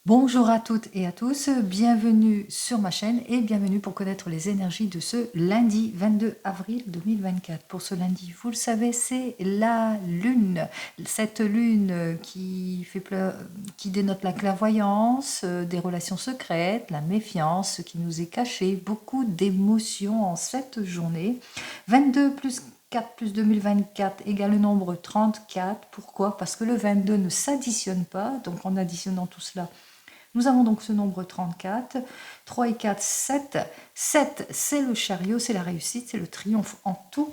Bonjour à toutes et à tous, bienvenue sur ma chaîne et bienvenue pour connaître les énergies de ce lundi 22 avril 2024. Pour ce lundi, vous le savez, c'est la lune. Cette lune qui dénote la clairvoyance, des relations secrètes, la méfiance, ce qui nous est caché, beaucoup d'émotions en cette journée. 22 plus 4 plus 2024 égale le nombre 34. Pourquoi? Parce que le 22 ne s'additionne pas, donc en additionnant tout cela, nous avons donc ce nombre 34, 3 et 4, 7. 7, c'est le chariot, c'est la réussite, c'est le triomphe en tout.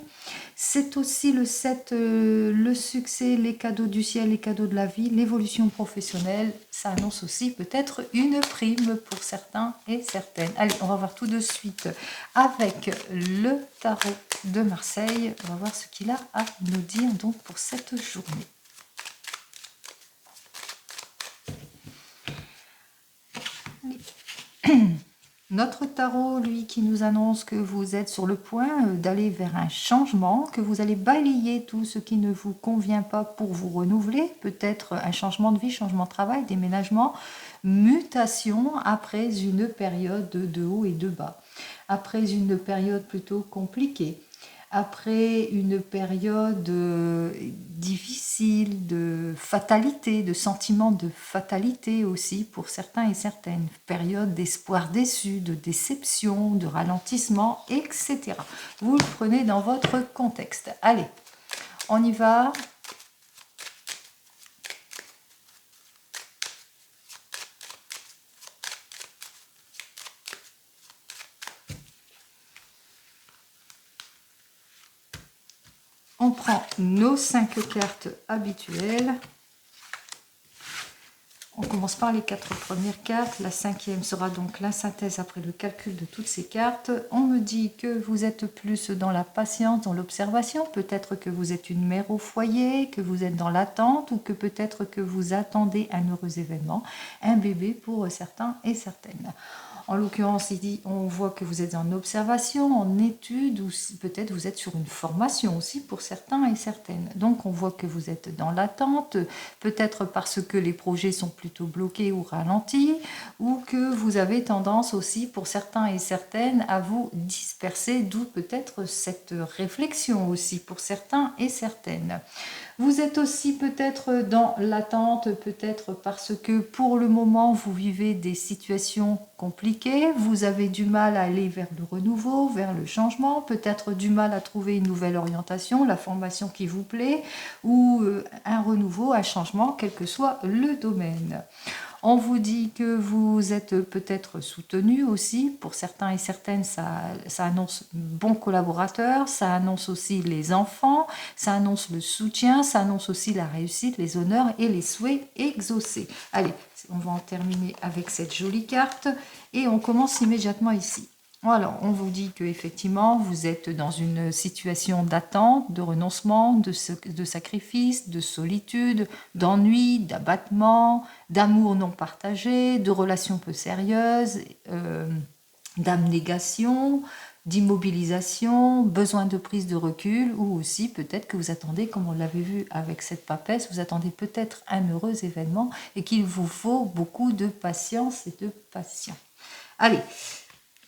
C'est aussi le 7, le succès, les cadeaux du ciel, les cadeaux de la vie, l'évolution professionnelle. Ça annonce aussi peut-être une prime pour certains et certaines. Allez, on va voir tout de suite avec le tarot de Marseille. On va voir ce qu'il a à nous dire donc pour cette journée. Notre tarot, lui, qui nous annonce que vous êtes sur le point d'aller vers un changement, que vous allez balayer tout ce qui ne vous convient pas pour vous renouveler, peut-être un changement de vie, changement de travail, déménagement, mutation après une période de haut et de bas, après une période plutôt compliquée, après une période difficile de fatalité, de sentiment de fatalité aussi pour certains et certaines, période d'espoir déçu, de déception, de ralentissement, etc. Vous le prenez dans votre contexte. Allez, on y va. On prend nos 5 cartes habituelles. On commence par les 4 premières cartes. La 5e sera donc la synthèse après le calcul de toutes ces cartes. On me dit que vous êtes plus dans la patience, dans l'observation. Peut-être que vous êtes une mère au foyer, que vous êtes dans l'attente ou que peut-être que vous attendez un heureux événement, un bébé pour certains et certaines. En l'occurrence, on voit que vous êtes en observation, en étude, ou peut-être vous êtes sur une formation aussi pour certains et certaines. Donc on voit que vous êtes dans l'attente, peut-être parce que les projets sont plutôt bloqués ou ralentis, ou que vous avez tendance aussi pour certains et certaines à vous disperser, d'où peut-être cette réflexion aussi pour certains et certaines. Vous êtes aussi peut-être dans l'attente, peut-être parce que pour le moment, vous vivez des situations compliquées, vous avez du mal à aller vers le renouveau, vers le changement, peut-être du mal à trouver une nouvelle orientation, la formation qui vous plaît, ou un renouveau, un changement, quel que soit le domaine. On vous dit que vous êtes peut-être soutenu aussi. Pour certains et certaines, ça annonce bon collaborateur, ça annonce aussi les enfants, ça annonce le soutien, ça annonce aussi la réussite, les honneurs et les souhaits exaucés. Allez, on va en terminer avec cette jolie carte et on commence immédiatement ici. Alors, on vous dit que effectivement, vous êtes dans une situation d'attente, de renoncement, de sacrifice, de solitude, d'ennui, d'abattement, d'amour non partagé, de relations peu sérieuses, d'abnégation, d'immobilisation, besoin de prise de recul, ou aussi peut-être que vous attendez, comme on l'avait vu avec cette papesse, vous attendez peut-être un heureux événement et qu'il vous faut beaucoup de patience et de patience. Allez,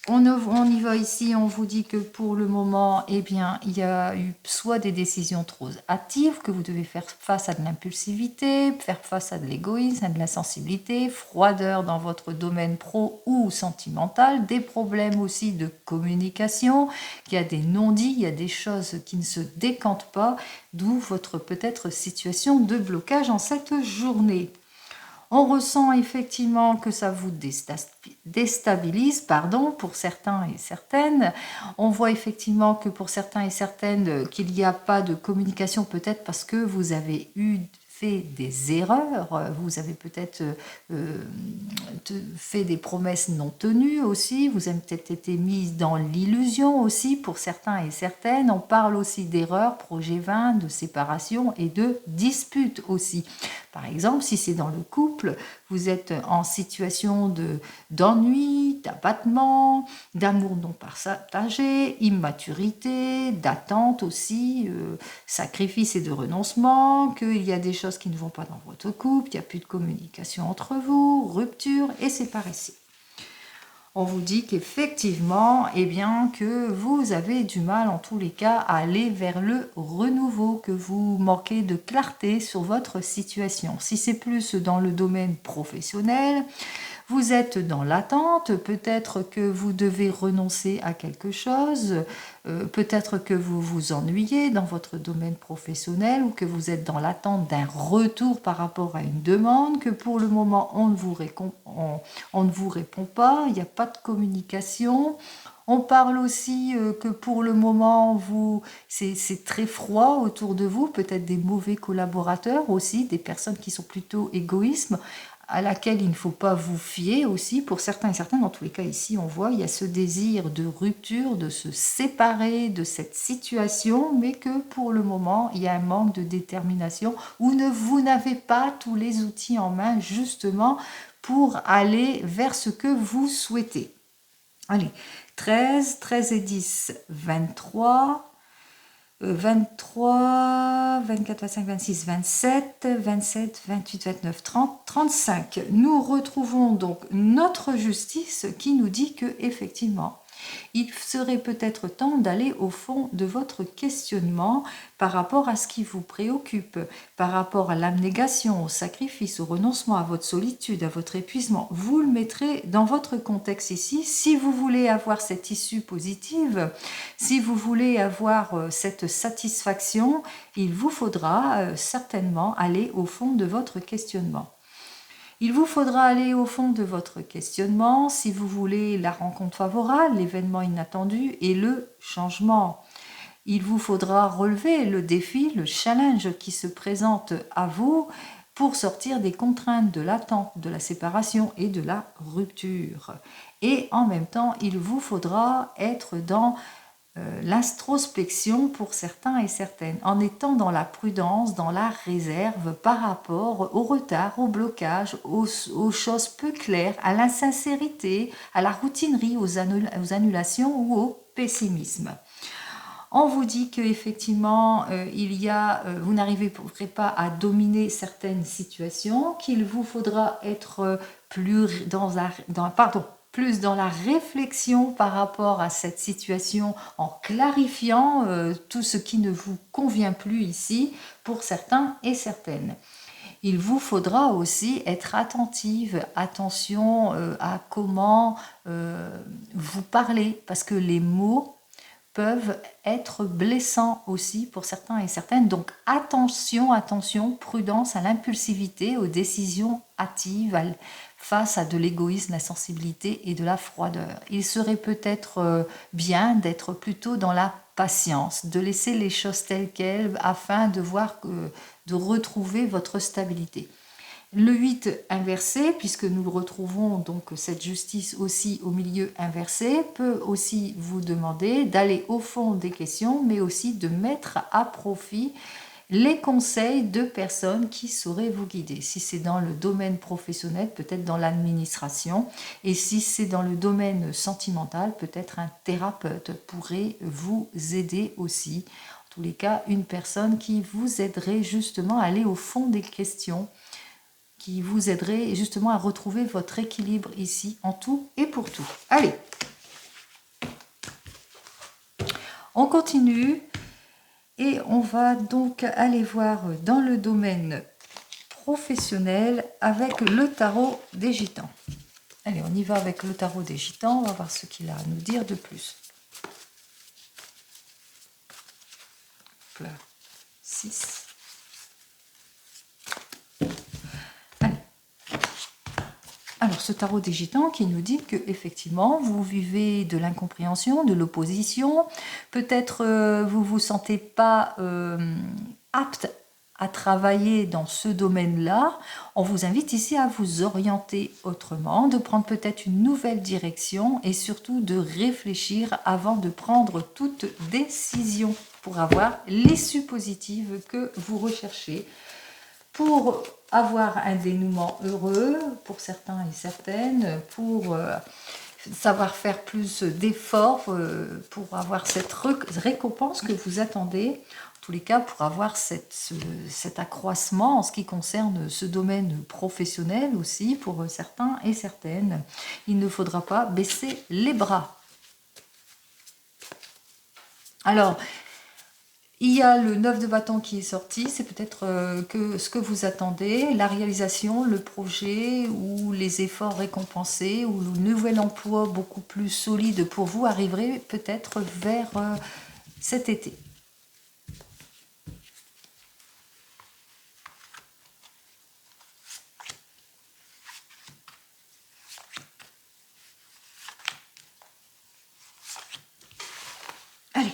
on y va ici, on vous dit que pour le moment, eh bien, il y a eu soit des décisions trop hâtives, que vous devez faire face à de l'impulsivité, faire face à de l'égoïsme, à de l'insensibilité, froideur dans votre domaine pro ou sentimental, des problèmes aussi de communication, qu'il y a des non-dits, il y a des choses qui ne se décantent pas, d'où votre peut-être situation de blocage en cette journée. On ressent effectivement que ça vous déstabilise, pour certains et certaines. On voit effectivement que pour certains et certaines, qu'il n'y a pas de communication, peut-être parce que vous avez fait des erreurs, vous avez peut-être fait des promesses non tenues aussi, vous avez peut-être été mise dans l'illusion aussi pour certains et certaines. On parle aussi d'erreurs, projet 20, de séparation et de disputes aussi. Par exemple, si c'est dans le couple, vous êtes en situation d'ennui, d'abattement, d'amour non partagé, immaturité, d'attente aussi, sacrifice et de renoncement, qu'il y a des choses qui ne vont pas dans votre couple, il n'y a plus de communication entre vous, rupture et séparation. On vous dit qu'effectivement, eh bien, que vous avez du mal en tous les cas à aller vers le renouveau, que vous manquez de clarté sur votre situation. Si c'est plus dans le domaine professionnel, vous êtes dans l'attente, peut-être que vous devez renoncer à quelque chose, peut-être que vous vous ennuyez dans votre domaine professionnel ou que vous êtes dans l'attente d'un retour par rapport à une demande, que pour le moment on ne vous répond pas, il n'y a pas de communication. On parle aussi que pour le moment, c'est très froid autour de vous, peut-être des mauvais collaborateurs aussi, des personnes qui sont plutôt égoïstes, à laquelle il ne faut pas vous fier aussi. Pour certains et certaines, dans tous les cas ici, on voit, il y a ce désir de rupture, de se séparer de cette situation, mais que pour le moment, il y a un manque de détermination ou vous n'avez pas tous les outils en main justement pour aller vers ce que vous souhaitez. Allez, 13, 13 et 10, 23... 23, 24, 25, 26, 27, 27, 28, 29, 30, 35. Nous retrouvons donc notre justice qui nous dit que effectivement, il serait peut-être temps d'aller au fond de votre questionnement par rapport à ce qui vous préoccupe, par rapport à l'abnégation, au sacrifice, au renoncement, à votre solitude, à votre épuisement. Vous le mettrez dans votre contexte ici. Si vous voulez avoir cette issue positive, si vous voulez avoir cette satisfaction, il vous faudra certainement aller au fond de votre questionnement. Il vous faudra aller au fond de votre questionnement si vous voulez la rencontre favorable, l'événement inattendu et le changement. Il vous faudra relever le défi, le challenge qui se présente à vous pour sortir des contraintes de l'attente, de la séparation et de la rupture. Et en même temps, il vous faudra être dans l'introspection pour certains et certaines, en étant dans la prudence, dans la réserve par rapport au retard, au blocage, aux choses peu claires, à l'insincérité, à la routinerie, aux annulations ou au pessimisme. On vous dit qu'effectivement, vous n'arriverez pas à dominer certaines situations, qu'il vous faudra être plus dans la réflexion par rapport à cette situation en clarifiant tout ce qui ne vous convient plus ici pour certains et certaines. Il vous faudra aussi être attention à comment vous parlez, parce que les mots peuvent être blessants aussi pour certains et certaines. Donc attention, prudence à l'impulsivité, aux décisions hâtives, face à de l'égoïsme, la sensibilité et de la froideur. Il serait peut-être bien d'être plutôt dans la patience, de laisser les choses telles quelles afin de retrouver votre stabilité. Le 8 inversé, puisque nous retrouvons donc cette justice aussi au milieu inversé, peut aussi vous demander d'aller au fond des questions, mais aussi de mettre à profit les conseils de personnes qui sauraient vous guider. Si c'est dans le domaine professionnel, peut-être dans l'administration, et si c'est dans le domaine sentimental, peut-être un thérapeute pourrait vous aider aussi. En tous les cas, une personne qui vous aiderait justement à aller au fond des questions, qui vous aiderait justement à retrouver votre équilibre ici, en tout et pour tout. Allez, on continue et on va donc aller voir dans le domaine professionnel avec le tarot des gitans. Allez, on y va avec le tarot des gitans, on va voir ce qu'il a à nous dire de plus. Fleur 6. Alors, ce tarot des gitans qui nous dit que effectivement vous vivez de l'incompréhension, de l'opposition. Peut-être vous vous sentez pas apte à travailler dans ce domaine-là. On vous invite ici à vous orienter autrement, de prendre peut-être une nouvelle direction et surtout de réfléchir avant de prendre toute décision pour avoir l'issue positive que vous recherchez. Pour avoir un dénouement heureux pour certains et certaines, pour savoir faire plus d'efforts pour avoir cette récompense que vous attendez. En tous les cas, pour avoir cet accroissement en ce qui concerne ce domaine professionnel aussi, pour certains et certaines. Il ne faudra pas baisser les bras. Alors, il y a le 9 de bâton qui est sorti, c'est peut-être que ce que vous attendez, la réalisation, le projet ou les efforts récompensés ou le nouvel emploi beaucoup plus solide pour vous arriverait peut-être vers cet été. Allez.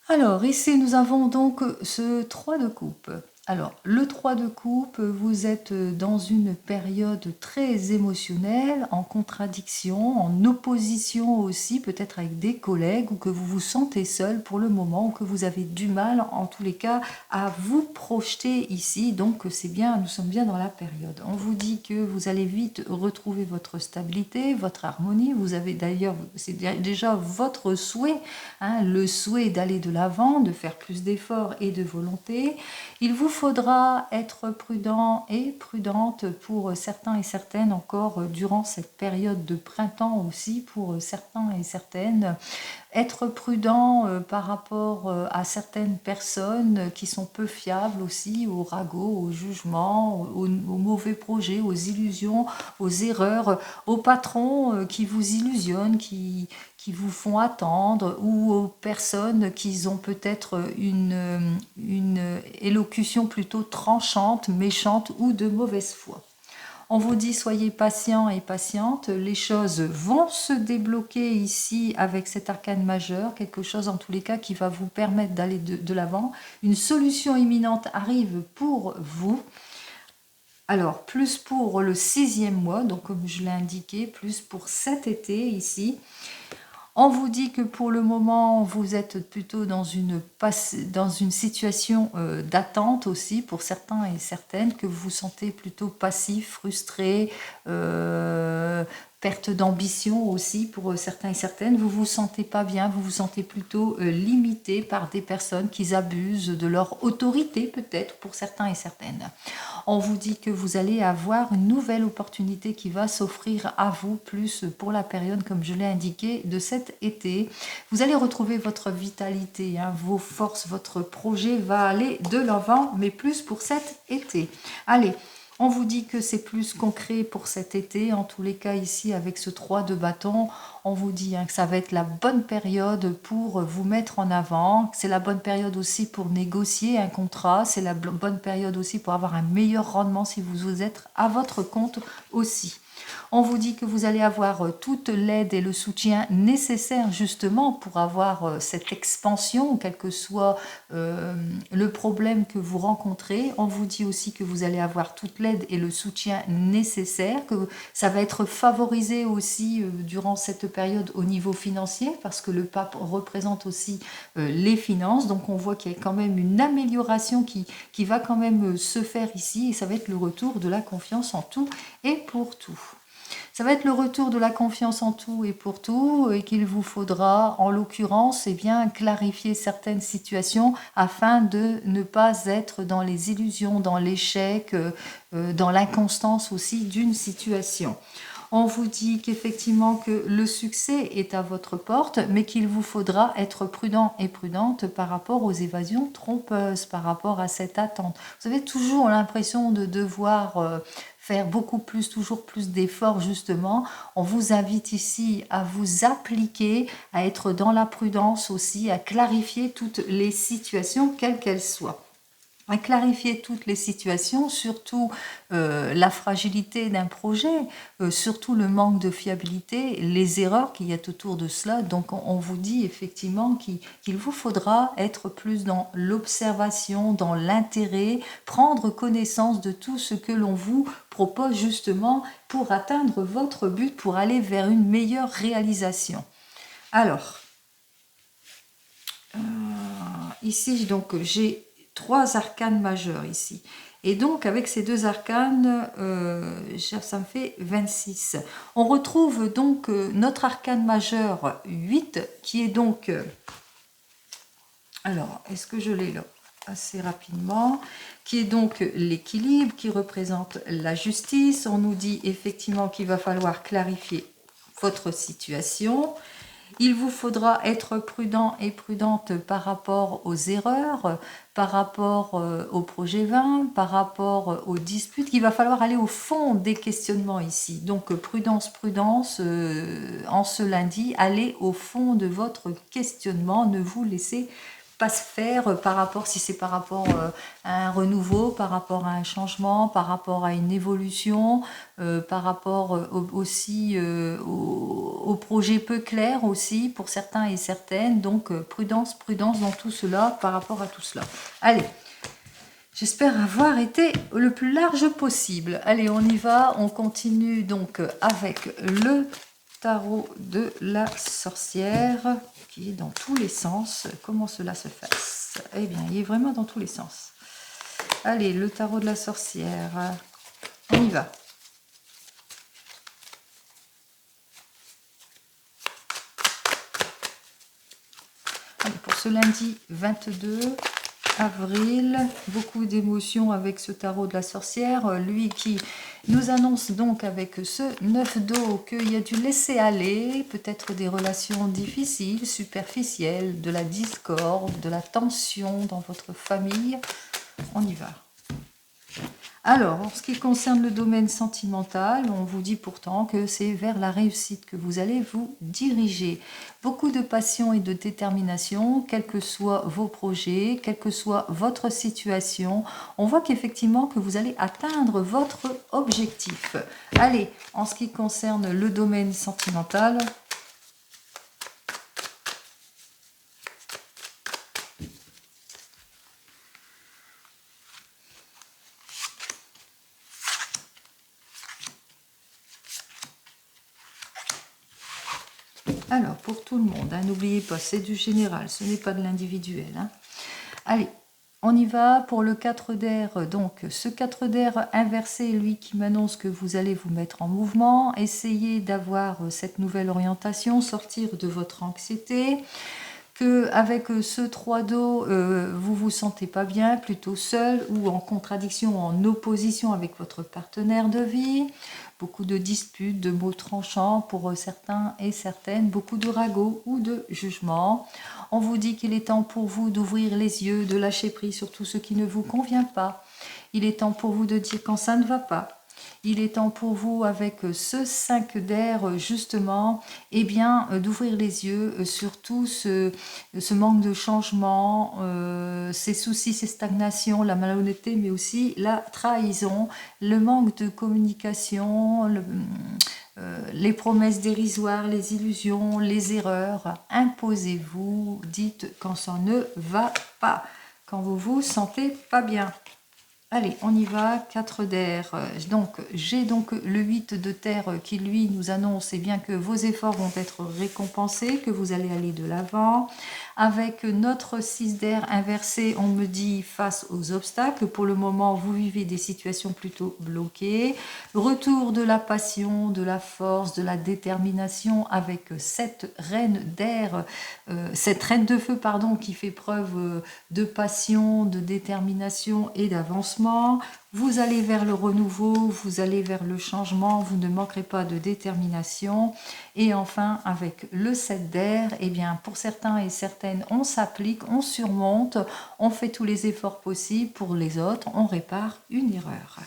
Alors, ici, nous avons donc ce 3 de coupe. Alors, le 3 de coupe, vous êtes dans une période très émotionnelle, en contradiction, en opposition aussi, peut-être avec des collègues, ou que vous vous sentez seul pour le moment, ou que vous avez du mal, en tous les cas, à vous projeter ici. Donc, c'est bien, nous sommes bien dans la période. On vous dit que vous allez vite retrouver votre stabilité, votre harmonie. Vous avez d'ailleurs, c'est déjà votre souhait, hein, le souhait d'aller de l'avant, de faire plus d'efforts et de volonté. Il vous faudra être prudent et prudente pour certains et certaines encore durant cette période de printemps aussi, pour certains et certaines. Être prudent par rapport à certaines personnes qui sont peu fiables aussi, aux ragots, aux jugements, aux mauvais projets, aux illusions, aux erreurs, aux patrons qui vous illusionnent, qui vous font attendre, ou aux personnes qui ont peut-être une élocution plutôt tranchante, méchante ou de mauvaise foi. On vous dit soyez patient et patiente, les choses vont se débloquer ici avec cet arcane majeur, quelque chose en tous les cas qui va vous permettre d'aller de l'avant. Une solution imminente arrive pour vous. Alors, plus pour le 6e mois, donc comme je l'ai indiqué, plus pour cet été ici. On vous dit que pour le moment, vous êtes plutôt dans une situation d'attente aussi pour certains et certaines, que vous vous sentez plutôt passif, frustré, perte d'ambition aussi pour certains et certaines. Vous vous sentez pas bien, vous vous sentez plutôt limité par des personnes qui abusent de leur autorité peut-être pour certains et certaines. On vous dit que vous allez avoir une nouvelle opportunité qui va s'offrir à vous, plus pour la période, comme je l'ai indiqué, de cet été. Vous allez retrouver votre vitalité, hein, vos forces, votre projet va aller de l'avant, mais plus pour cet été. Allez, on vous dit que c'est plus concret pour cet été. En tous les cas, ici, avec ce 3 de bâton, on vous dit que ça va être la bonne période pour vous mettre en avant. C'est la bonne période aussi pour négocier un contrat. C'est la bonne période aussi pour avoir un meilleur rendement si vous êtes à votre compte aussi. On vous dit que vous allez avoir toute l'aide et le soutien nécessaires justement pour avoir cette expansion, quel que soit le problème que vous rencontrez. On vous dit aussi que vous allez avoir toute l'aide et le soutien nécessaire, que ça va être favorisé aussi durant cette période au niveau financier, parce que le pape représente aussi les finances. Donc on voit qu'il y a quand même une amélioration qui va quand même se faire ici, et ça va être le retour de la confiance en tout et pour tout. Ça va être le retour de la confiance en tout et pour tout, et qu'il vous faudra, en l'occurrence, bien, clarifier certaines situations afin de ne pas être dans les illusions, dans l'échec, dans l'inconstance aussi d'une situation. On vous dit qu'effectivement que le succès est à votre porte, mais qu'il vous faudra être prudent et prudente par rapport aux évasions trompeuses, par rapport à cette attente. Vous avez toujours l'impression de devoir faire beaucoup plus, toujours plus d'efforts justement. On vous invite ici à vous appliquer, à être dans la prudence aussi, à clarifier toutes les situations, quelles qu'elles soient. À clarifier toutes les situations, surtout la fragilité d'un projet, surtout le manque de fiabilité, les erreurs qu'il y a autour de cela. Donc on vous dit effectivement qu'il vous faudra être plus dans l'observation, dans l'intérêt, prendre connaissance de tout ce que l'on vous propose justement pour atteindre votre but, pour aller vers une meilleure réalisation. Alors, ici donc j'ai 3 arcanes majeurs ici. Et donc, avec ces deux arcanes, ça me fait 26. On retrouve donc notre arcane majeur 8, qui est donc... alors, est-ce que je l'ai là? Assez rapidement, qui est donc l'équilibre, qui représente la justice. On nous dit effectivement qu'il va falloir clarifier votre situation. Il vous faudra être prudent et prudente par rapport aux erreurs, par rapport au projet 20, par rapport aux disputes. Il va falloir aller au fond des questionnements ici. Donc prudence, prudence, en ce lundi, allez au fond de votre questionnement. Ne vous laissez pas se faire par rapport, si c'est par rapport à un renouveau, par rapport à un changement, par rapport à une évolution, par rapport aussi au projet peu clair aussi pour certains et certaines. Donc prudence, prudence dans tout cela par rapport à tout cela. Allez, j'espère avoir été le plus large possible. Allez, on y va, on continue donc avec le tarot de la sorcière, qui est dans tous les sens. Comment cela se passe? Eh bien, il est vraiment dans tous les sens. Allez, le tarot de la sorcière, on y va. Allez, pour ce lundi 22 avril, beaucoup d'émotions avec ce tarot de la sorcière, lui qui nous annonce donc avec ce 9 d'eau qu'il y a du laisser aller, peut-être des relations difficiles, superficielles, de la discorde, de la tension dans votre famille. On y va. Alors, en ce qui concerne le domaine sentimental, on vous dit pourtant que c'est vers la réussite que vous allez vous diriger. Beaucoup de passion et de détermination, quels que soient vos projets, quelle que soit votre situation. On voit qu'effectivement que vous allez atteindre votre objectif. Allez, en ce qui concerne le domaine sentimental, alors, pour tout le monde, hein, n'oubliez pas, c'est du général, ce n'est pas de l'individuel. Hein. Allez, on y va pour le 4 d'air. Donc, ce 4 d'air inversé, lui qui m'annonce que vous allez vous mettre en mouvement, essayez d'avoir cette nouvelle orientation, sortir de votre anxiété, qu'avec ce 3 d'eau, vous vous sentez pas bien, plutôt seul ou en contradiction, en opposition avec votre partenaire de vie. Beaucoup de disputes, de mots tranchants pour certains et certaines, beaucoup de ragots ou de jugements. On vous dit qu'il est temps pour vous d'ouvrir les yeux, de lâcher prise sur tout ce qui ne vous convient pas. Il est temps pour vous de dire quand ça ne va pas. Il est temps pour vous, avec ce 5 d'air, justement, eh bien, d'ouvrir les yeux sur tout ce manque de changement, ces soucis, ces stagnations, la malhonnêteté, mais aussi la trahison, le manque de communication, les promesses dérisoires, les illusions, les erreurs. Imposez-vous, dites quand ça ne va pas, quand vous vous sentez pas bien. Allez, on y va, 4 d'air. Donc, j'ai donc le 8 de terre qui, lui, nous annonce eh bien, que vos efforts vont être récompensés, que vous allez aller de l'avant. Avec notre 6 d'air inversé, on me dit face aux obstacles. Pour le moment, vous vivez des situations plutôt bloquées. Retour de la passion, de la force, de la détermination avec cette reine d'air, cette reine de feu, pardon, qui fait preuve de passion, de détermination et d'avancement. Vous allez vers le renouveau, vous allez vers le changement, vous ne manquerez pas de détermination. Et enfin, avec le 7 d'air, eh bien, pour certains et certaines, on s'applique, on surmonte, on fait tous les efforts possibles. Pour les autres, on répare une erreur.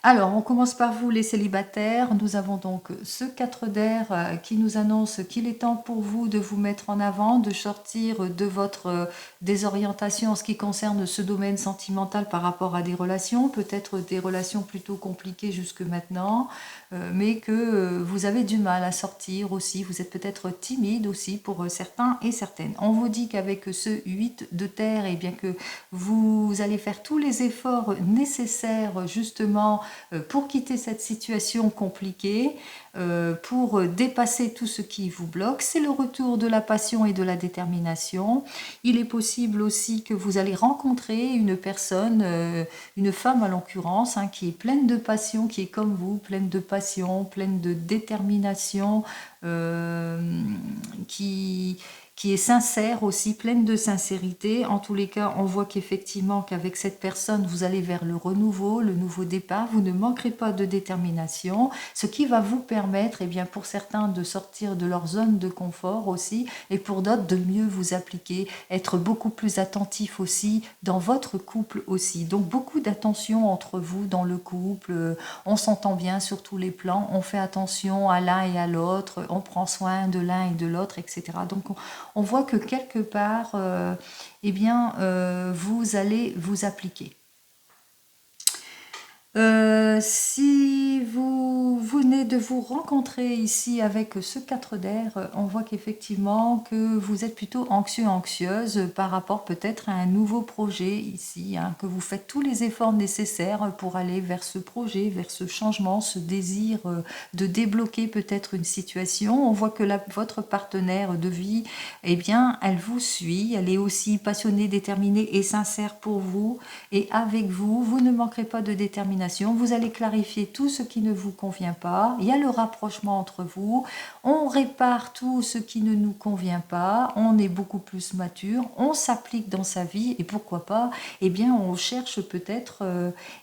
Alors, on commence par vous, les célibataires. Nous avons donc ce 4 d'air qui nous annonce qu'il est temps pour vous de vous mettre en avant, de sortir de votre désorientation en ce qui concerne ce domaine sentimental par rapport à des relations, peut-être des relations plutôt compliquées jusque maintenant, mais que vous avez du mal à sortir aussi. Vous êtes peut-être timide aussi pour certains et certaines. On vous dit qu'avec ce 8 de terre, eh bien que vous allez faire tous les efforts nécessaires justement pour quitter cette situation compliquée, pour dépasser tout ce qui vous bloque. C'est le retour de la passion et de la détermination. Il est possible aussi que vous allez rencontrer une personne, une femme à l'occurrence, hein, qui est pleine de passion, qui est comme vous, pleine de passion, pleine de détermination, qui est sincère aussi, pleine de sincérité. En tous les cas, on voit qu'effectivement, qu'avec cette personne, vous allez vers le renouveau, le nouveau départ. Vous ne manquerez pas de détermination, ce qui va vous permettre, eh bien, pour certains, de sortir de leur zone de confort aussi, et pour d'autres, de mieux vous appliquer, être beaucoup plus attentif aussi dans votre couple aussi. Donc, beaucoup d'attention entre vous dans le couple. On s'entend bien sur tous les plans, on fait attention à l'un et à l'autre, on prend soin de l'un et de l'autre, etc. Donc, on voit que quelque part, eh bien, vous allez vous appliquer. Si vous venez de vous rencontrer ici avec ce 4 d'air, on voit qu'effectivement que vous êtes plutôt anxieux, anxieuse par rapport peut-être à un nouveau projet ici, hein, que vous faites tous les efforts nécessaires pour aller vers ce projet, vers ce changement, ce désir de débloquer peut-être une situation. On voit que votre partenaire de vie, eh bien, elle vous suit, elle est aussi passionnée, déterminée et sincère pour vous et avec vous. Vous ne manquerez pas de détermination. Vous allez clarifier tout ce qui ne vous convient pas. Il y a le rapprochement entre vous. On répare tout ce qui ne nous convient pas. On est beaucoup plus mature. On s'applique dans sa vie et pourquoi pas, eh bien, on cherche peut-être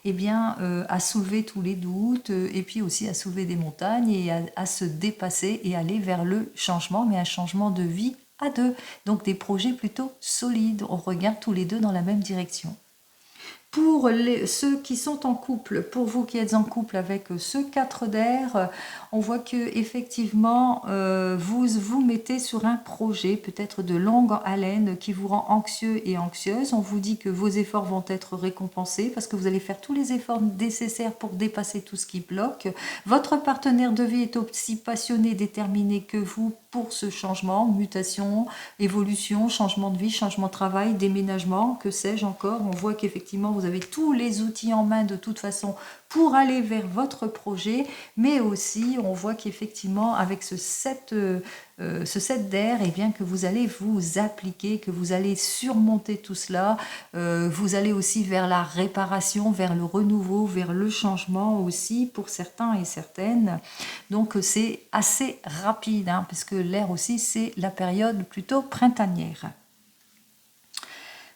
eh bien, à soulever tous les doutes et puis aussi à soulever des montagnes et à se dépasser et aller vers le changement, mais un changement de vie à deux. Donc des projets plutôt solides. On regarde tous les deux dans la même direction. Pour ceux qui sont en couple, pour vous qui êtes en couple avec ce 4 d'air, on voit que effectivement vous vous mettez sur un projet peut-être de longue haleine qui vous rend anxieux et anxieuse. On vous dit que vos efforts vont être récompensés parce que vous allez faire tous les efforts nécessaires pour dépasser tout ce qui bloque. Votre partenaire de vie est aussi passionné, déterminé que vous pour ce changement, mutation, évolution, changement de vie, changement de travail, déménagement, que sais-je encore. On voit qu'effectivement vous avez tous les outils en main de toute façon pour aller vers votre projet, mais aussi on voit qu'effectivement avec ce 7 d'air, eh bien que vous allez vous appliquer, que vous allez surmonter tout cela, vous allez aussi vers la réparation, vers le renouveau, vers le changement aussi pour certains et certaines. Donc c'est assez rapide, hein, parce que l'air aussi c'est la période plutôt printanière.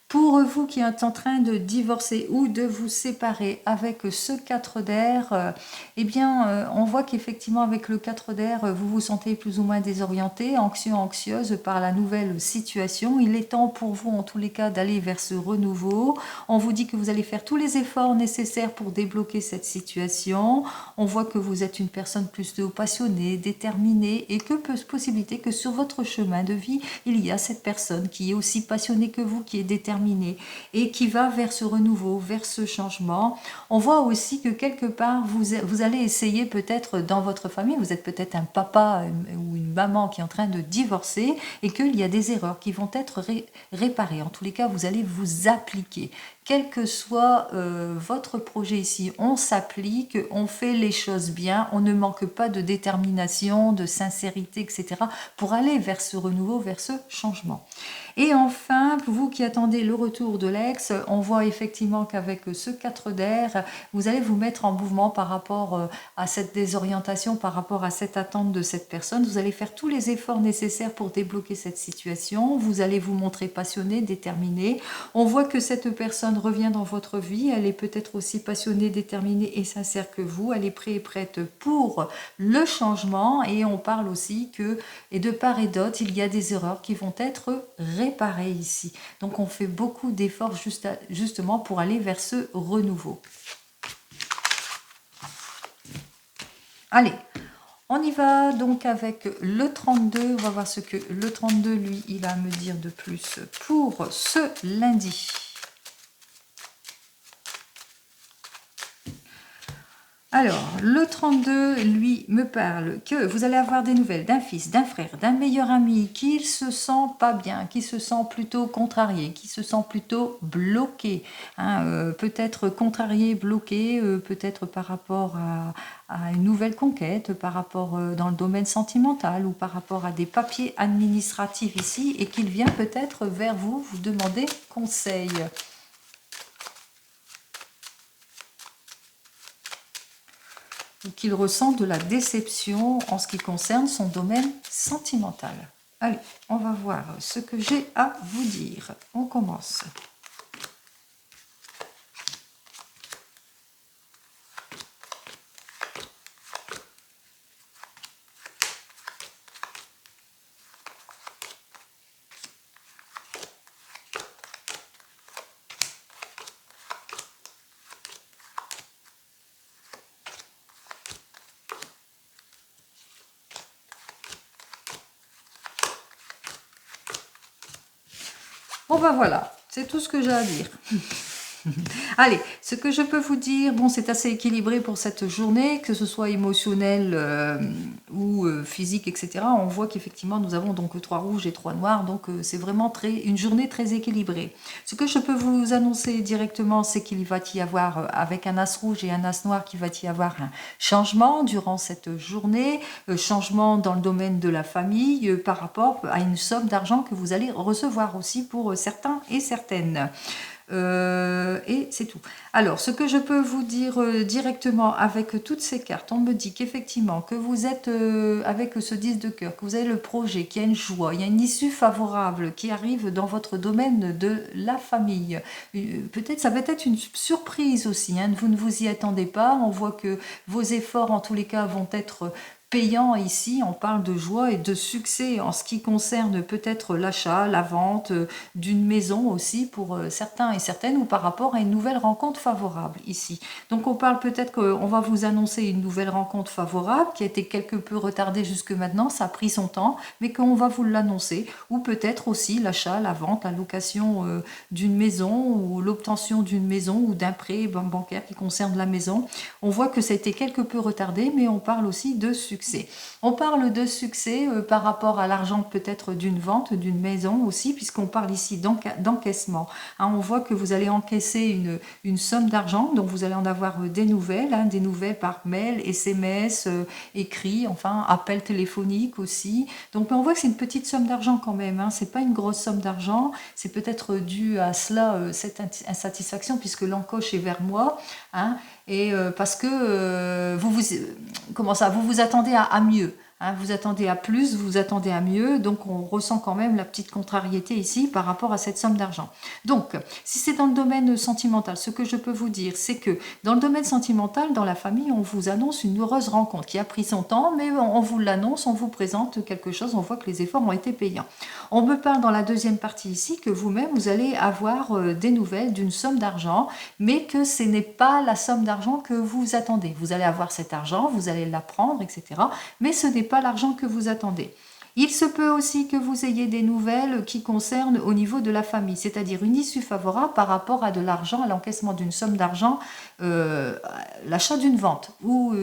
Pour vous qui êtes en train de divorcer ou de vous séparer avec ce 4 d'air, eh bien, on voit qu'effectivement avec le 4 d'air, vous vous sentez plus ou moins désorienté, anxieux, anxieuse par la nouvelle situation. Il est temps pour vous, en tous les cas, d'aller vers ce renouveau. On vous dit que vous allez faire tous les efforts nécessaires pour débloquer cette situation. On voit que vous êtes une personne plus passionnée, déterminée et que possibilité que sur votre chemin de vie, il y a cette personne qui est aussi passionnée que vous, qui est déterminée et qui va vers ce renouveau, vers ce changement. On voit aussi que quelque part, vous allez essayer peut-être dans votre famille, vous êtes peut-être un papa ou une maman qui est en train de divorcer et qu'il y a des erreurs qui vont être réparées. En tous les cas, vous allez vous appliquer. Quel que soit votre projet ici, on s'applique, on fait les choses bien, on ne manque pas de détermination, de sincérité, etc. pour aller vers ce renouveau, vers ce changement. Et enfin, vous qui attendez le retour de l'ex, on voit effectivement qu'avec ce 4 d'air, vous allez vous mettre en mouvement par rapport à cette désorientation, par rapport à cette attente de cette personne. Vous allez faire tous les efforts nécessaires pour débloquer cette situation. Vous allez vous montrer passionné, déterminé. On voit que cette personne revient dans votre vie. Elle est peut-être aussi passionnée, déterminée et sincère que vous. Elle est prête et prête pour le changement. Et on parle aussi que, et de part et d'autre, il y a des erreurs qui vont être réparées ici. Donc on fait beaucoup d'efforts justement pour aller vers ce renouveau. Allez, on y va donc avec le 32. On va voir ce que le 32, lui, il a à me dire de plus pour ce lundi. Alors, le 32, lui, me parle que vous allez avoir des nouvelles d'un fils, d'un frère, d'un meilleur ami qui se sent pas bien, qui se sent plutôt contrarié, qui se sent plutôt bloqué. Hein, peut-être contrarié, bloqué, peut-être par rapport à une nouvelle conquête, par rapport dans le domaine sentimental ou par rapport à des papiers administratifs ici et qu'il vient peut-être vers vous, vous demander conseil. Ou qu'il ressent de la déception en ce qui concerne son domaine sentimental. Allez, on va voir ce que j'ai à vous dire. On commence. Bon ben voilà, c'est tout ce que j'ai à dire. Allez, ce que je peux vous dire, bon, c'est assez équilibré pour cette journée, que ce soit émotionnel ou physique, etc. On voit qu'effectivement, nous avons donc 3 rouges et 3 noirs, donc c'est vraiment une journée très équilibrée. Ce que je peux vous annoncer directement, c'est qu'il va y avoir, avec un as rouge et un as noir, qu'il va y avoir un changement durant cette journée, changement dans le domaine de la famille par rapport à une somme d'argent que vous allez recevoir aussi pour certains et certaines. Et c'est tout. Alors, ce que je peux vous dire directement avec toutes ces cartes, on me dit qu'effectivement, que vous êtes avec ce 10 de cœur, que vous avez le projet, qu'il y a une joie, il y a une issue favorable qui arrive dans votre domaine de la famille. Peut-être, ça va être une surprise aussi, hein, vous ne vous y attendez pas. On voit que vos efforts, en tous les cas, vont être payant ici. On parle de joie et de succès en ce qui concerne peut-être l'achat, la vente d'une maison aussi pour certains et certaines, ou par rapport à une nouvelle rencontre favorable ici. Donc on parle peut-être qu'on va vous annoncer une nouvelle rencontre favorable qui a été quelque peu retardée jusque maintenant, ça a pris son temps, mais qu'on va vous l'annoncer, ou peut-être aussi l'achat, la vente, la location d'une maison ou l'obtention d'une maison ou d'un prêt bancaire qui concerne la maison. On voit que ça a été quelque peu retardé, mais on parle aussi de succès. On parle de succès par rapport à l'argent peut-être d'une vente, d'une maison aussi, puisqu'on parle ici d'encaissement. Hein, on voit que vous allez encaisser une somme d'argent, donc vous allez en avoir des nouvelles, hein, des nouvelles par mail, SMS, écrit, enfin appel téléphonique aussi. Donc on voit que c'est une petite somme d'argent quand même, hein, c'est pas une grosse somme d'argent, c'est peut-être dû à cela, cette insatisfaction, puisque l'encoche est vers moi, hein, et parce que vous vous attendez à mieux. Hein, vous attendez à plus, vous attendez à mieux, donc on ressent quand même la petite contrariété ici par rapport à cette somme d'argent. Donc, si c'est dans le domaine sentimental, ce que je peux vous dire, c'est que dans le domaine sentimental, dans la famille, on vous annonce une heureuse rencontre qui a pris son temps, mais on vous l'annonce, on vous présente quelque chose, on voit que les efforts ont été payants. On me parle dans la deuxième partie ici que vous-même, vous allez avoir des nouvelles d'une somme d'argent, mais que ce n'est pas la somme d'argent que vous attendez. Vous allez avoir cet argent, vous allez la prendre, etc. Mais ce n'est pas l'argent que vous attendez. Il se peut aussi que vous ayez des nouvelles qui concernent au niveau de la famille, c'est-à-dire une issue favorable par rapport à de l'argent, à l'encaissement d'une somme d'argent, l'achat d'une vente ou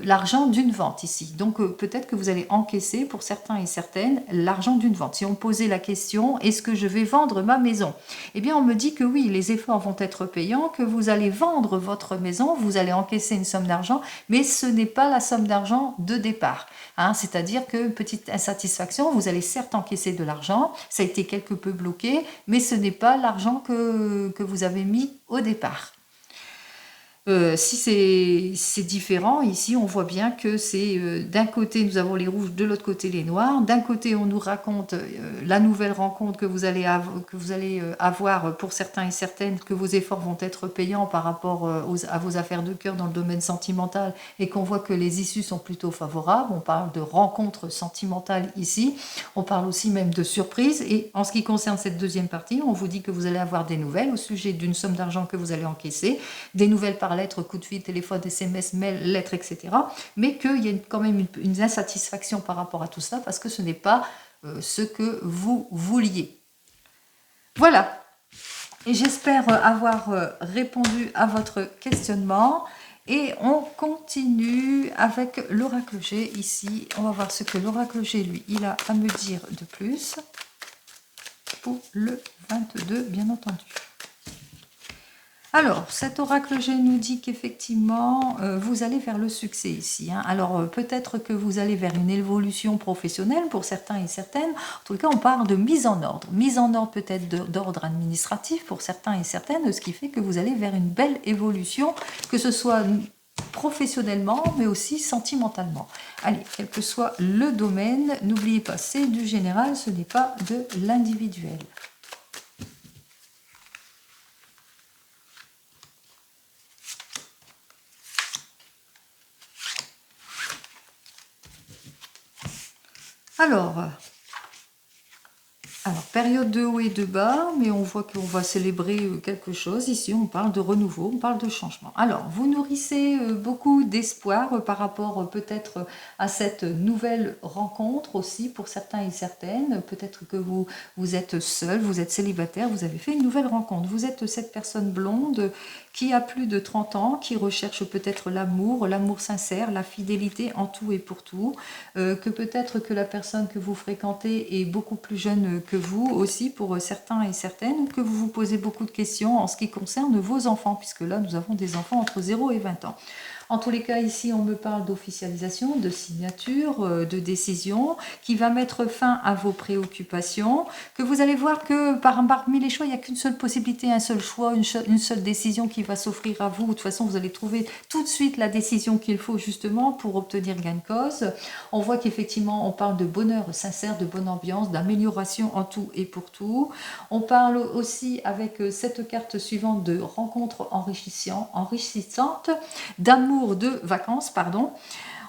l'argent d'une vente ici. Donc peut-être que vous allez encaisser pour certains et certaines l'argent d'une vente. Si on posait la question, est-ce que je vais vendre ma maison? Eh bien on me dit que oui, les efforts vont être payants, que vous allez vendre votre maison, vous allez encaisser une somme d'argent, mais ce n'est pas la somme d'argent de départ. Hein, c'est-à-dire que petite insatisfaction, vous allez certes encaisser de l'argent, ça a été quelque peu bloqué, mais ce n'est pas l'argent que vous avez mis au départ. Si c'est différent, ici on voit bien que c'est d'un côté nous avons les rouges, de l'autre côté les noirs. D'un côté on nous raconte la nouvelle rencontre que vous allez avoir pour certains et certaines, que vos efforts vont être payants par rapport à vos affaires de cœur dans le domaine sentimental et qu'on voit que les issues sont plutôt favorables. On parle de rencontre sentimentale ici, on parle aussi même de surprise. Et en ce qui concerne cette deuxième partie, on vous dit que vous allez avoir des nouvelles au sujet d'une somme d'argent que vous allez encaisser, des nouvelles par lettre, coup de fil, téléphone, SMS, mail, lettre, etc. Mais qu'il y a quand même une insatisfaction par rapport à tout cela parce que ce n'est pas ce que vous vouliez. Voilà. Et j'espère avoir répondu à votre questionnement. Et on continue avec l'oracle G ici. On va voir ce que l'oracle G, lui, il a à me dire de plus pour le 22, bien entendu. Alors, cet oracle G nous dit qu'effectivement, vous allez vers le succès ici. Hein. Alors, peut-être que vous allez vers une évolution professionnelle pour certains et certaines. En tout cas, on parle de mise en ordre. Mise en ordre peut-être d'ordre administratif pour certains et certaines, ce qui fait que vous allez vers une belle évolution, que ce soit professionnellement, mais aussi sentimentalement. Allez, quel que soit le domaine, n'oubliez pas, c'est du général, ce n'est pas de l'individuel. Alors, période de haut et de bas, mais on voit qu'on va célébrer quelque chose. Ici, on parle de renouveau, on parle de changement. Alors, vous nourrissez beaucoup d'espoir par rapport peut-être à cette nouvelle rencontre aussi pour certains et certaines. Peut-être que vous êtes seul, vous êtes célibataire, vous avez fait une nouvelle rencontre. Vous êtes cette personne blonde qui a plus de 30 ans, qui recherche peut-être l'amour sincère, la fidélité en tout et pour tout, que peut-être que la personne que vous fréquentez est beaucoup plus jeune que vous aussi pour certains et certaines, ou que vous vous posez beaucoup de questions en ce qui concerne vos enfants, puisque là nous avons des enfants entre 0 et 20 ans. En tous les cas, ici, on me parle d'officialisation, de signature, de décision, qui va mettre fin à vos préoccupations, que vous allez voir que parmi les choix, il n'y a qu'une seule possibilité, un seul choix, une seule décision qui va s'offrir à vous. De toute façon, vous allez trouver tout de suite la décision qu'il faut justement pour obtenir gain de cause. On voit qu'effectivement, on parle de bonheur sincère, de bonne ambiance, d'amélioration en tout et pour tout. On parle aussi avec cette carte suivante de rencontres enrichissantes, d'amour de vacances, pardon.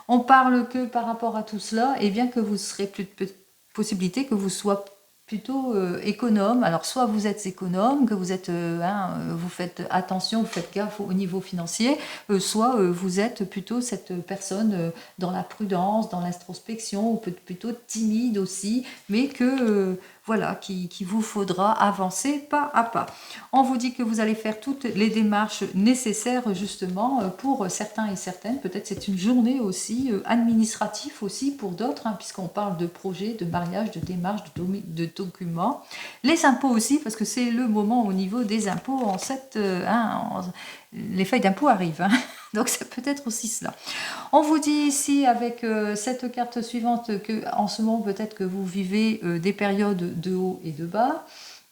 On parle que par rapport à tout cela, et bien que vous serez plus de possibilité que vous soyez plutôt économe. Alors soit vous êtes économe, que vous êtes, vous faites attention, vous faites gaffe au niveau financier, soit vous êtes plutôt cette personne dans la prudence, dans l'introspection, ou plutôt timide aussi, mais que voilà, qu'il vous faudra avancer pas à pas. On vous dit que vous allez faire toutes les démarches nécessaires justement pour certains et certaines. Peut-être c'est une journée aussi administrative aussi pour d'autres, hein, puisqu'on parle de projets, de mariage, de démarches, de documents. Les impôts aussi, parce que c'est le moment au niveau des impôts. Les feuilles d'impôts arrivent. Hein. Donc c'est peut-être aussi cela. On vous dit ici avec cette carte suivante que en ce moment peut-être que vous vivez des périodes de haut et de bas.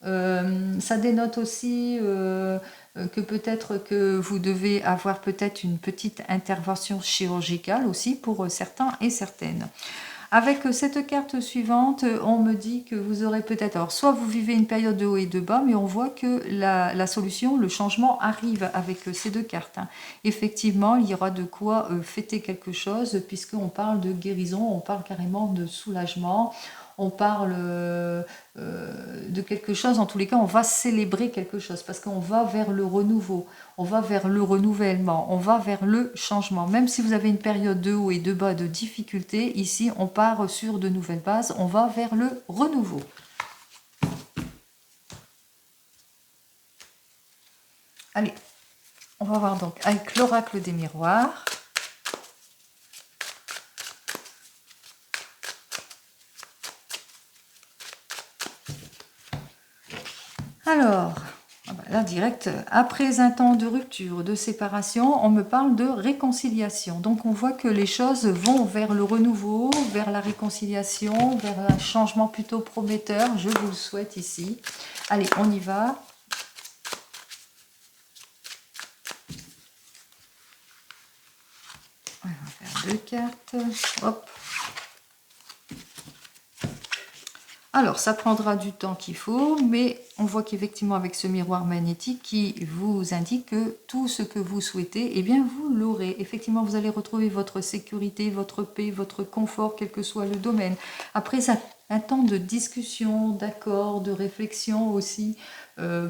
Ça dénote aussi que peut-être que vous devez avoir peut-être une petite intervention chirurgicale aussi pour certains et certaines. Avec cette carte suivante, on me dit que vous aurez peut-être... Alors, soit vous vivez une période de haut et de bas, mais on voit que la solution, le changement arrive avec ces deux cartes. Hein. Effectivement, il y aura de quoi fêter quelque chose, puisqu'on parle de guérison, on parle carrément de soulagement, on parle de quelque chose, en tous les cas, on va célébrer quelque chose, parce qu'on va vers le renouveau, on va vers le renouvellement, on va vers le changement. Même si vous avez une période de haut et de bas de difficulté, ici, on part sur de nouvelles bases, on va vers le renouveau. Allez, on va voir donc avec l'oracle des miroirs. Alors, là direct, après un temps de rupture, de séparation, on me parle de réconciliation. Donc on voit que les choses vont vers le renouveau, vers la réconciliation, vers un changement plutôt prometteur. Je vous le souhaite ici. Allez, on y va. On va faire 2 cartes. Hop. Alors, ça prendra du temps qu'il faut, mais on voit qu'effectivement avec ce miroir magnétique qui vous indique que tout ce que vous souhaitez, eh bien vous l'aurez. Effectivement, vous allez retrouver votre sécurité, votre paix, votre confort, quel que soit le domaine. Après un temps de discussion, d'accord, de réflexion aussi.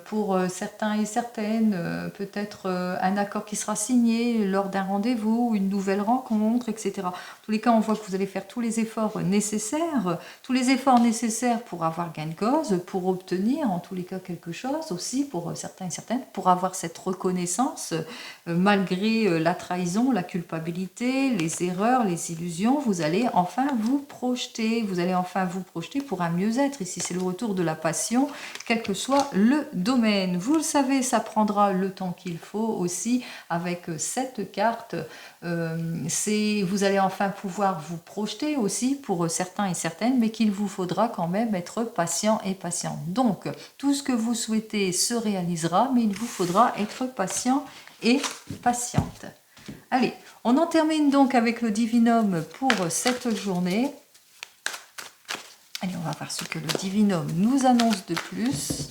Pour certains et certaines, peut-être un accord qui sera signé lors d'un rendez-vous, une nouvelle rencontre, etc. En tous les cas, on voit que vous allez faire tous les efforts nécessaires pour avoir gain de cause, pour obtenir en tous les cas quelque chose aussi pour certains et certaines, pour avoir cette reconnaissance malgré la trahison, la culpabilité, les erreurs, les illusions. Vous allez enfin vous projeter, pour un mieux-être. Ici, c'est le retour de la passion, quel que soit le domaine. Vous le savez, ça prendra le temps qu'il faut aussi avec cette carte. Vous allez enfin pouvoir vous projeter aussi pour certains et certaines, mais qu'il vous faudra quand même être patient et patiente. Donc, tout ce que vous souhaitez se réalisera, mais il vous faudra être patient et patiente. Allez, on en termine donc avec le divinum pour cette journée. Allez, on va voir ce que le divinum nous annonce de plus.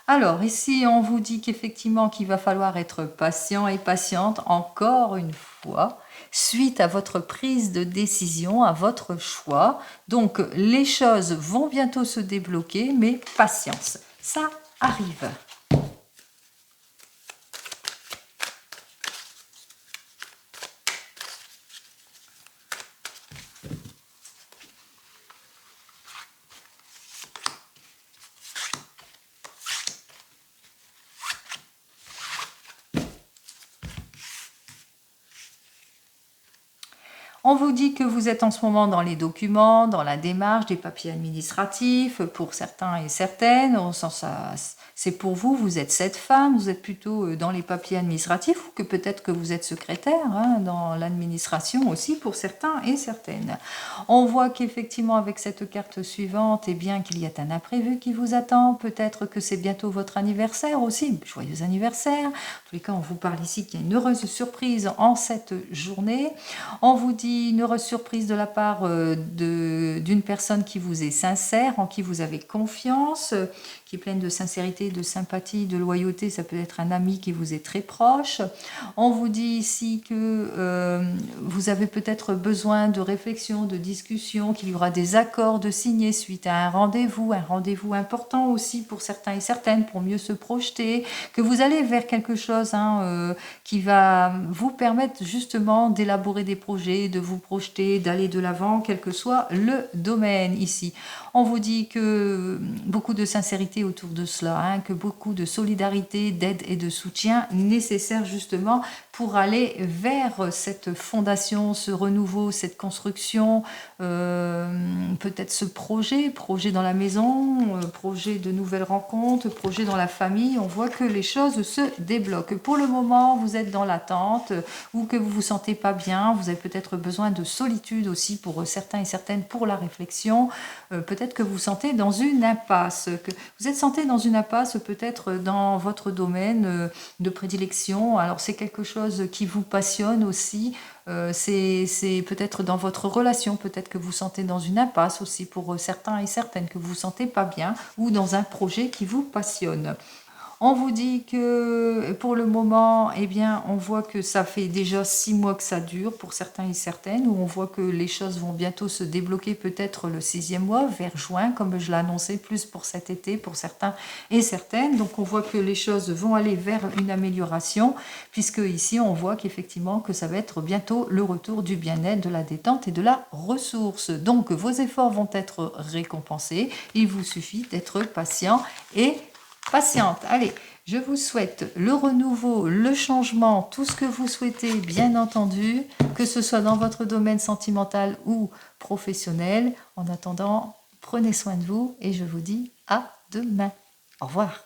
Alors, ici, on vous dit qu'effectivement, qu'il va falloir être patient et patiente, encore une fois, suite à votre prise de décision, à votre choix. Donc, les choses vont bientôt se débloquer, mais patience, ça arrive. On vous dit que vous êtes en ce moment dans les documents, dans la démarche des papiers administratifs, pour certains et certaines. C'est pour vous, vous êtes cette femme, vous êtes plutôt dans les papiers administratifs, ou que peut-être que vous êtes secrétaire dans l'administration aussi, pour certains et certaines. On voit qu'effectivement, avec cette carte suivante, eh bien qu'il y a un imprévu qui vous attend. Peut-être que c'est bientôt votre anniversaire aussi. Joyeux anniversaire. En tous les cas, on vous parle ici qu'il y a une heureuse surprise en cette journée. On vous dit une heureuse surprise de la part d'une personne qui vous est sincère, en qui vous avez confiance, qui est pleine de sincérité, de sympathie, de loyauté. Ça peut être un ami qui vous est très proche. On vous dit ici que vous avez peut-être besoin de réflexion, de discussion, qu'il y aura des accords de signer suite à un rendez-vous important aussi pour certains et certaines, pour mieux se projeter, que vous allez vers quelque chose qui va vous permettre justement d'élaborer des projets, de vous projeter, d'aller de l'avant, quel que soit le domaine ici. On vous dit que beaucoup de sincérité autour de cela, que beaucoup de solidarité, d'aide et de soutien nécessaires justement pour aller vers cette fondation, ce renouveau, cette construction, peut-être ce projet dans la maison, projet de nouvelles rencontres, projet dans la famille. On voit que les choses se débloquent. Pour le moment, vous êtes dans l'attente ou que vous vous sentez pas bien. Vous avez peut-être besoin de solitude aussi pour certains et certaines pour la réflexion. Peut-être que vous vous sentez dans une impasse, que vous êtes senti dans une impasse peut-être dans votre domaine de prédilection. Alors c'est quelque chose qui vous passionne aussi. C'est peut-être dans votre relation, peut-être que vous sentez dans une impasse aussi pour certains et certaines, que vous vous sentez pas bien, ou dans un projet qui vous passionne. On vous dit que pour le moment, eh bien, on voit que ça fait déjà 6 mois que ça dure pour certains et certaines, où on voit que les choses vont bientôt se débloquer peut-être le 6e mois, vers juin, comme je l'ai annoncé, plus pour cet été, pour certains et certaines. Donc on voit que les choses vont aller vers une amélioration, puisque ici on voit qu'effectivement que ça va être bientôt le retour du bien-être, de la détente et de la ressource. Donc vos efforts vont être récompensés, il vous suffit d'être patient et patiente. Allez, je vous souhaite le renouveau, le changement, tout ce que vous souhaitez, bien entendu, que ce soit dans votre domaine sentimental ou professionnel. En attendant, prenez soin de vous et je vous dis à demain. Au revoir.